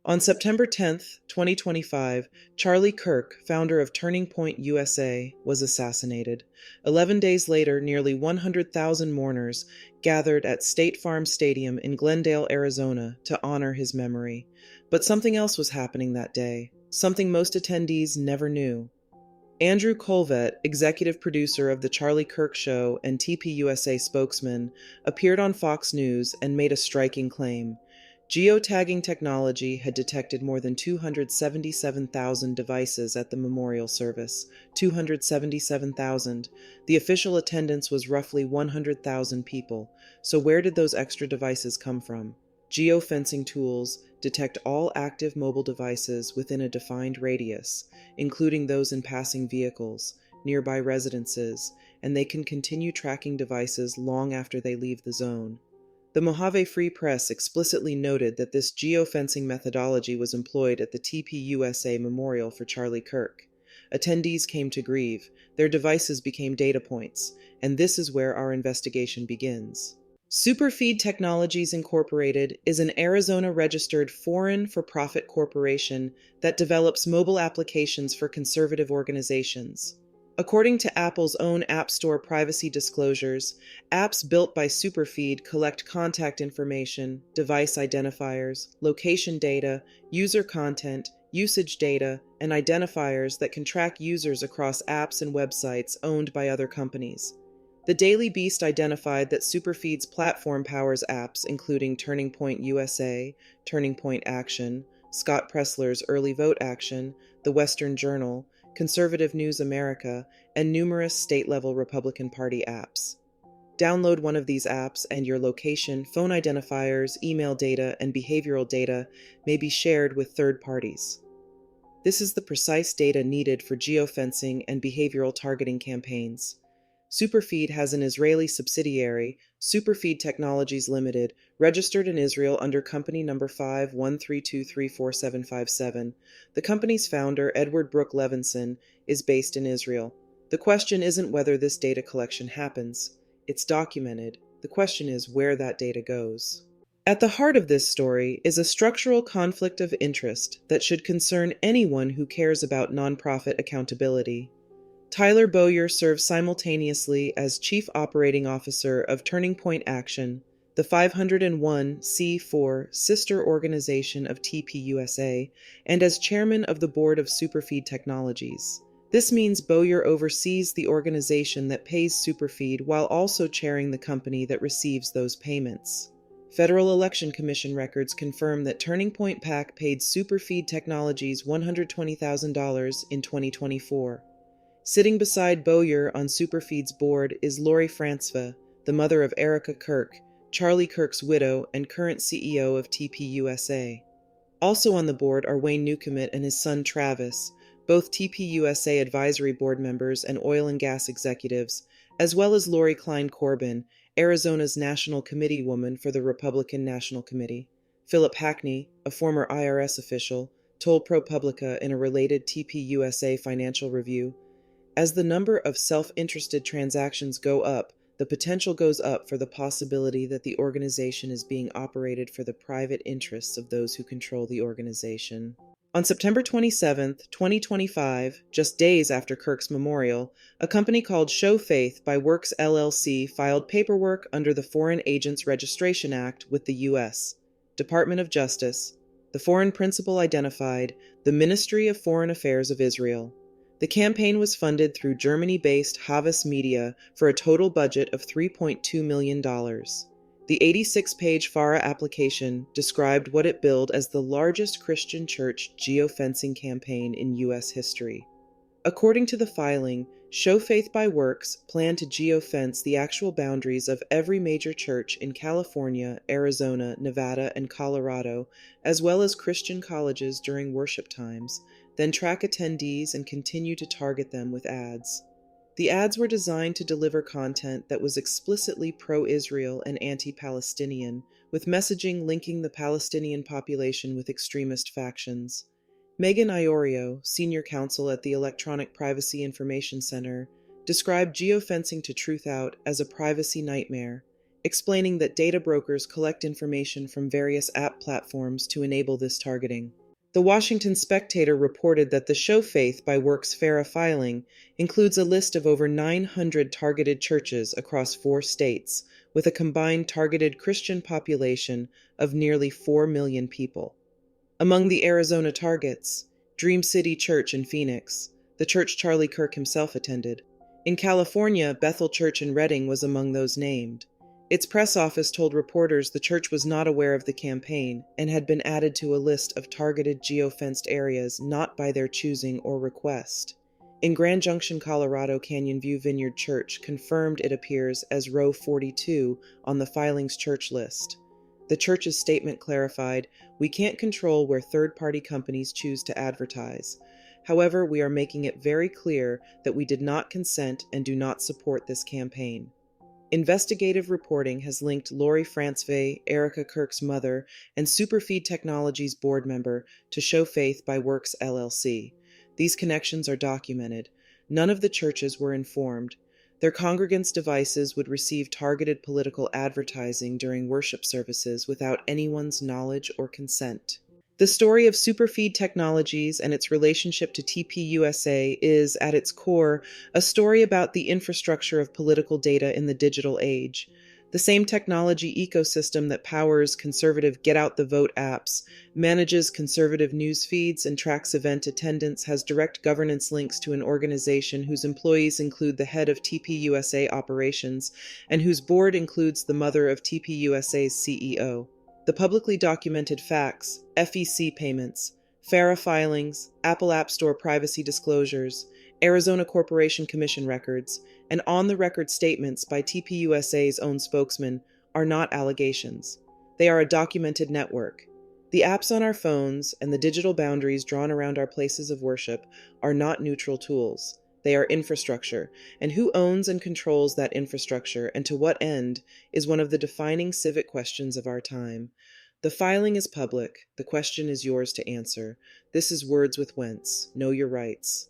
On September 10, 2025, Charlie Kirk, founder of Turning Point USA, was assassinated. 11 days later, nearly 100,000 mourners gathered at State Farm Stadium in Glendale, Arizona, to honor his memory. But something else was happening that day, something most attendees never knew. Andrew Colvett, executive producer of The Charlie Kirk Show and TPUSA spokesman, appeared on Fox News and made a striking claim. Geotagging technology had detected more than 277,000 devices at the memorial service. 277,000. The official attendance was roughly 100,000 people. So where did those extra devices come from? Geofencing tools detect all active mobile devices within a defined radius, including those in passing vehicles, nearby residences, and they can continue tracking devices long after they leave the zone. The Mojave Free Press explicitly noted that this geofencing methodology was employed at the TPUSA Memorial for Charlie Kirk. Attendees came to grieve, their devices became data points, and this is where our investigation begins. Superfeed Technologies Incorporated is an Arizona-registered foreign for-profit corporation that develops mobile applications for conservative organizations. According to Apple's own App Store privacy disclosures, apps built by Superfeed collect contact information, device identifiers, location data, user content, usage data, and identifiers that can track users across apps and websites owned by other companies. The Daily Beast identified that Superfeed's platform powers apps including Turning Point USA, Turning Point Action, Scott Pressler's Early Vote Action, The Western Journal, Conservative News America, and numerous state-level Republican Party apps. Download one of these apps and your location, phone identifiers, email data, and behavioral data may be shared with third parties. This is the precise data needed for geofencing and behavioral targeting campaigns. Superfeed has an Israeli subsidiary, Superfeed Technologies Limited, registered in Israel under company number 513234757. The company's founder, Edward Brooke Levinson, is based in Israel. The question isn't whether this data collection happens. It's documented. The question is where that data goes. At the heart of this story is a structural conflict of interest that should concern anyone who cares about nonprofit accountability. Tyler Bowyer serves simultaneously as Chief Operating Officer of Turning Point Action, the 501c4 sister organization of TPUSA, and as Chairman of the Board of Superfeed Technologies. This means Bowyer oversees the organization that pays Superfeed while also chairing the company that receives those payments. Federal Election Commission records confirm that Turning Point PAC paid Superfeed Technologies $120,000 in 2024. Sitting beside Bowyer on Superfeed's board is Lori Frantzva, the mother of Erica Kirk, Charlie Kirk's widow and current CEO of TPUSA. Also on the board are Wayne Newcommett and his son Travis, both TPUSA advisory board members and oil and gas executives, as well as Lori Klein Corbin, Arizona's National Committee woman for the Republican National Committee. Philip Hackney, a former IRS official, told ProPublica in a related TPUSA financial review, "As the number of self-interested transactions go up, the potential goes up for the possibility that the organization is being operated for the private interests of those who control the organization." On September 27, 2025, just days after Kirk's memorial, a company called Show Faith by Works LLC filed paperwork under the Foreign Agents Registration Act with the U.S. Department of Justice. The foreign principal identified the Ministry of Foreign Affairs of Israel. The campaign was funded through Germany-based Havas Media for a total budget of $3.2 million. The 86-page FARA application described what it billed as the largest Christian church geofencing campaign in U.S. history. According to the filing, Show Faith by Works planned to geofence the actual boundaries of every major church in California, Arizona, Nevada, and Colorado, as well as Christian colleges during worship times, then track attendees and continue to target them with ads. The ads were designed to deliver content that was explicitly pro-Israel and anti-Palestinian, with messaging linking the Palestinian population with extremist factions. Megan Iorio, senior counsel at the Electronic Privacy Information Center, described geofencing to Truthout as a privacy nightmare, explaining that data brokers collect information from various app platforms to enable this targeting. The Washington Spectator reported that the Show Faith by Works FARA filing includes a list of over 900 targeted churches across 4 states, with a combined targeted Christian population of nearly 4 million people. Among the Arizona targets, Dream City Church in Phoenix, the church Charlie Kirk himself attended. In California, Bethel Church in Redding was among those named. Its press office told reporters the church was not aware of the campaign and had been added to a list of targeted geofenced areas not by their choosing or request. In Grand Junction, Colorado, Canyon View Vineyard Church confirmed it appears as row 42 on the filing's church list. The church's statement clarified, "We can't control where third-party companies choose to advertise. However, we are making it very clear that we did not consent and do not support this campaign." Investigative reporting has linked Lori Francevay, Erica Kirk's mother, and Superfeed Technologies board member to Show Faith by Works LLC. These connections are documented. None of the churches were informed. Their congregants' devices would receive targeted political advertising during worship services without anyone's knowledge or consent. The story of Superfeed Technologies and its relationship to TPUSA is, at its core, a story about the infrastructure of political data in the digital age. The same technology ecosystem that powers conservative get-out-the-vote apps, manages conservative news feeds, and tracks event attendance has direct governance links to an organization whose employees include the head of TPUSA operations and whose board includes the mother of TPUSA's CEO. The publicly documented facts, FEC payments, FARA filings, Apple App Store privacy disclosures, Arizona Corporation Commission records, and on-the-record statements by TPUSA's own spokesman are not allegations. They are a documented network. The apps on our phones and the digital boundaries drawn around our places of worship are not neutral tools. They are infrastructure, and who owns and controls that infrastructure and to what end is one of the defining civic questions of our time. The filing is public. The question is yours to answer. This is Words with Wentz. Know your rights.